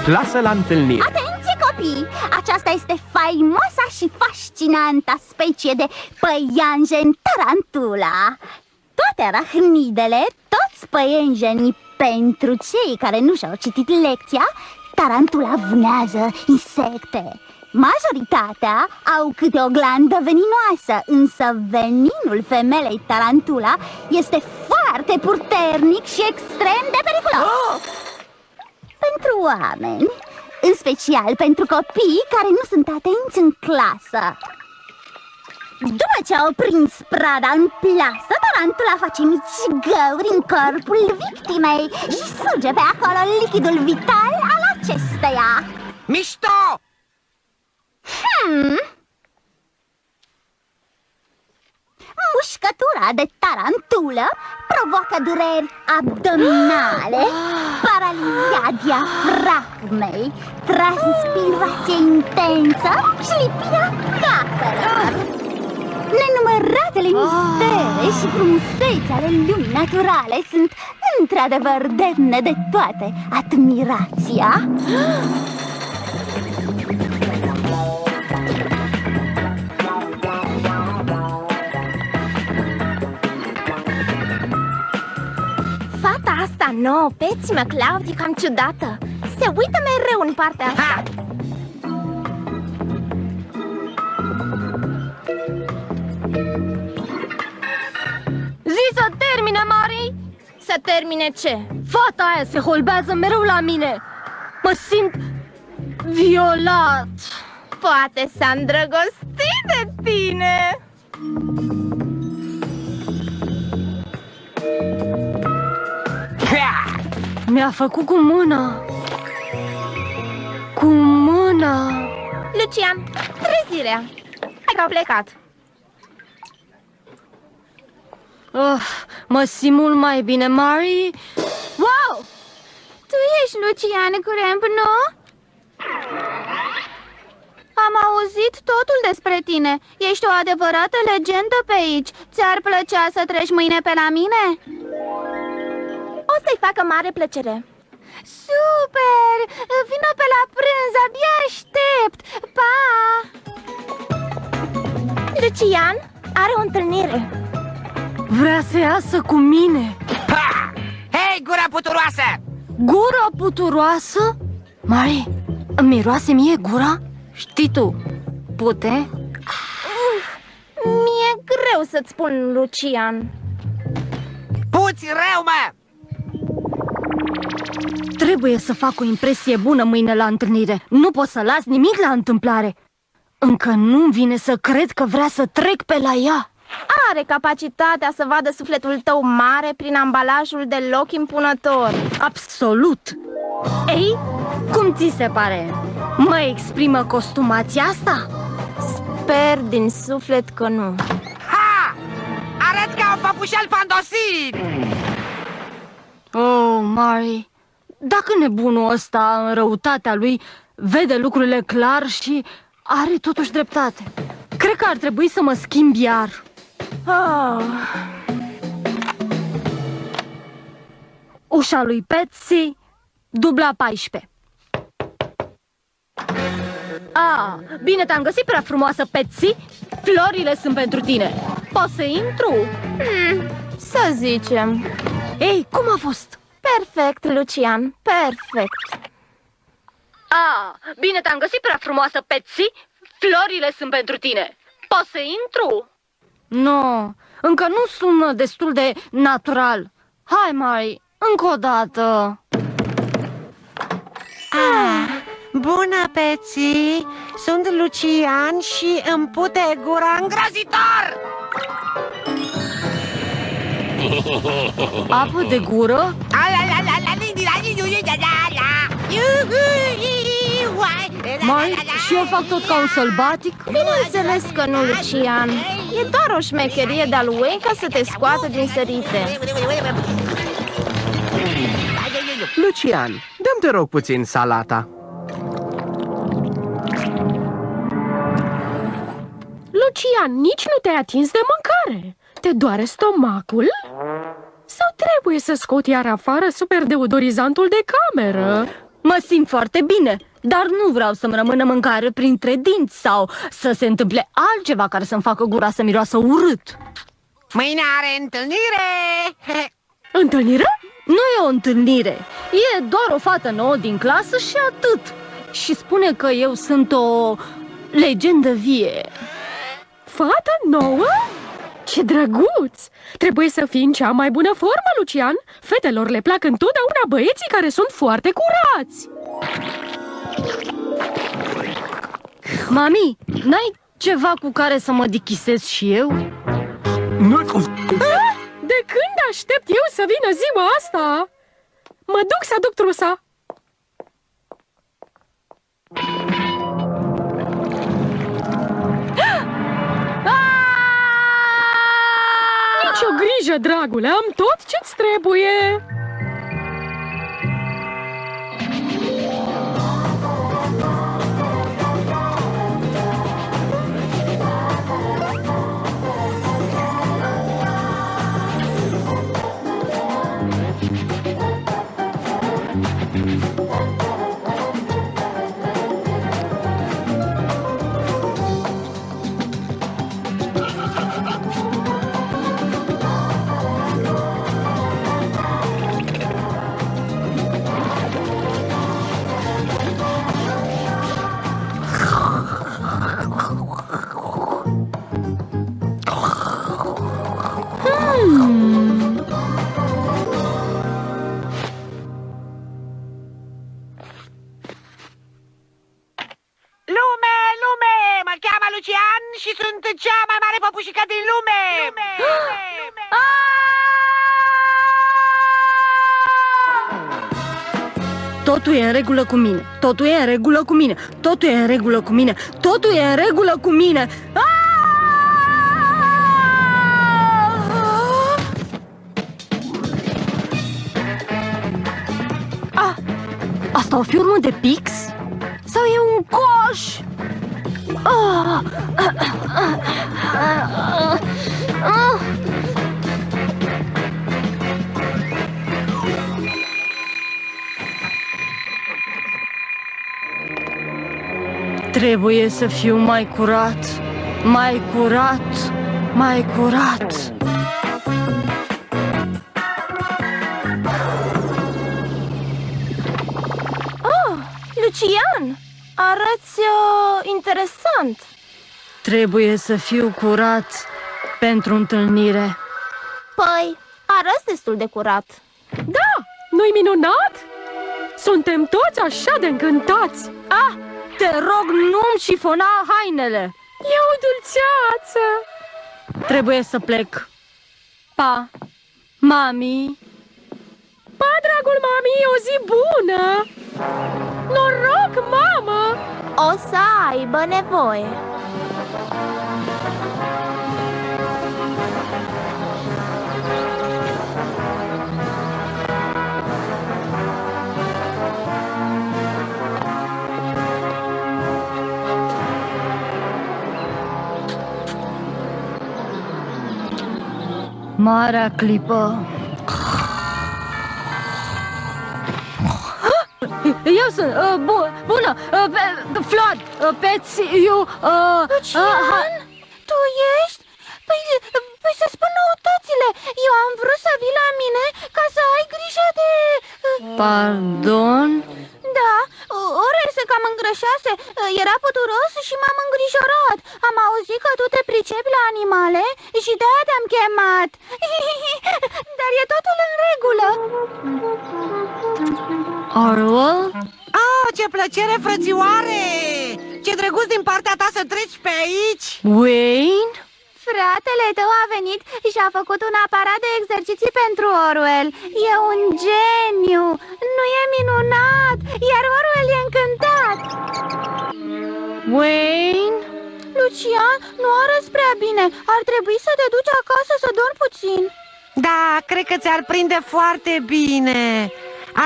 Lasă la întâlnire. Atenție, copii! Aceasta este faimoasa și fascinanta specie de păianjen tarantula. Toate arachnidele, toți păianjenii, pentru cei care nu și-au citit lecția, tarantula vânează insecte. Majoritatea au câte o glandă veninoasă, însă veninul femelei tarantula este foarte puternic și extrem de periculos. Pentru oameni, în special pentru copii care nu sunt atenți în clasă. După ce au prins prada în plasă, tarantula face mici găuri în corpul victimei și suge pe acolo lichidul vital al acesteia. Mișto! Mușcătura de tarantulă provoacă dureri abdominale, paralizia diafragmei, transpirație intensă și lipirea platelor. Nenumăratele mistere și frumusețe ale lumii naturale sunt într-adevăr demne de toate admirația. Fata asta nouă, Betsy McCloud, e cam ciudată. Se uită mereu în partea asta. Zi să termine, Mari! Să termine ce? Fata aia se holbează mereu la mine. Mă simt violat. Poate s-a îndrăgostit de tine. Mi-a făcut cu mâna. Cu mâna. Lucian, trezirea. Hai că au plecat. Mă simt mult mai bine, Mari. Wow! Tu ești Lucian Cramp, nu? Am auzit totul despre tine. Ești o adevărată legendă pe aici. Ți-ar plăcea să treci mâine pe la mine? O să-i facă mare plăcere. Super! Vino pe la prânz, abia aștept! Pa! Lucian are o întâlnire. Vrea să iasă cu mine. Ha! Hei, gura puturoasă! Gura puturoasă? Mari, îmi miroase mie gura? Știi tu, pute? Mi-e greu să-ți spun, Lucian. Puți rău, mă! Trebuie să fac o impresie bună mâine la întâlnire. Nu pot să las nimic la întâmplare. Încă nu-mi vine să cred că vrea să trec pe la ea. Are capacitatea să vadă sufletul tău mare prin ambalajul deloc impunător. Absolut. Ei, cum ți se pare? Mă exprimă costumația asta? Sper din suflet că nu. Ha! Arăți ca un păpușel fandosin! Oh, Mari, dacă nebunul ăsta, în răutatea lui, vede lucrurile clar și are totuși dreptate. Cred că ar trebui să mă schimb iar. Ușa lui Betsy, dubla 14. Bine te-am găsit, prea frumoasă, Betsy. Florile sunt pentru tine. Poți să intru? Să zicem. Ei, cum a fost? Perfect, Lucian, perfect. Bine te-am găsit, prea frumoasă, Betsy. Florile sunt pentru tine. Poți să intru? Nu, încă nu sună destul de natural. Hai, Mari, încă o dată. Bună, Betsy! Sunt Lucian și îmi pute gura Îngrozitor! Apă de gură? Mai, și eu fac tot ca un sălbatic? Bineînțeles că nu, Lucian. E doar o șmecherie de-a lui ca să te scoată din sărite. Lucian, dă-mi te rog puțin salata. Lucian, nici nu te-ai atins de mâncare. Te doare stomacul? Sau trebuie să scot iar afară super deodorizantul de cameră? Mă simt foarte bine, dar nu vreau să-mi rămână mâncare printre dinți sau să se întâmple altceva care să-mi facă gura să miroasă urât. Mâine are întâlnire! Întâlnire? Nu e o întâlnire, e doar o fată nouă din clasă și atât. Și spune că eu sunt o legendă vie. Fată nouă? Ce drăguț! Trebuie să fii în cea mai bună formă, Lucian. Fetelor le plac întotdeauna băieții care sunt foarte curați. Mami, n-ai ceva cu care să mă dichisez și eu? De când aștept eu să vină ziua asta? Mă duc să aduc trusa. Nici o grijă, dragule, am tot ce-ți trebuie. Lucian și sunt cea mai mare păpușică din lume! Totul e în regulă cu mine. Totul e în regulă cu mine. Totul e în regulă cu mine. Totul e în regulă cu mine. Asta o fi urmă de pix? Sau e un coș? Trebuie să fiu mai curat, mai curat, mai curat. Lucian, arăți interesant. Trebuie să fiu curat pentru întâlnire. Păi, arăți destul de curat. Da, nu-i minunat? Suntem toți așa de încântați. Te rog, nu-mi șifona hainele. E o dulceață. Trebuie să plec. Pa, mami. Pa, dragul mami, e o zi bună. Noroc, mamă. O să aibă nevoie. Marea clipă. Eu sunt, bună, Flori, Peți, eu, Lucian, tu ești? Păi să spun noutățile. Eu am vrut să vii la mine ca să ai grijă de... Pardon? Da, ori se cam îngrășase, era păduros și m-am îngrijorat. Am auzit că tu te pricepi la animale și de-aia te-am chemat. Dar e totul în regulă. Orwell? Oh, ce plăcere, frățioare! Ce drăguț din partea ta să treci pe aici! Wayne? Fratele tău a venit și a făcut un aparat de exerciții pentru Orwell. E un geniu! Nu e minunat? Iar Orwell e încântat! Wayne? Lucian, nu arăți prea bine. Ar trebui să te duci acasă să dormi puțin. Da, cred că ți-ar prinde foarte bine.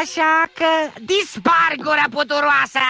Așa că Dispar, gura puturoasă!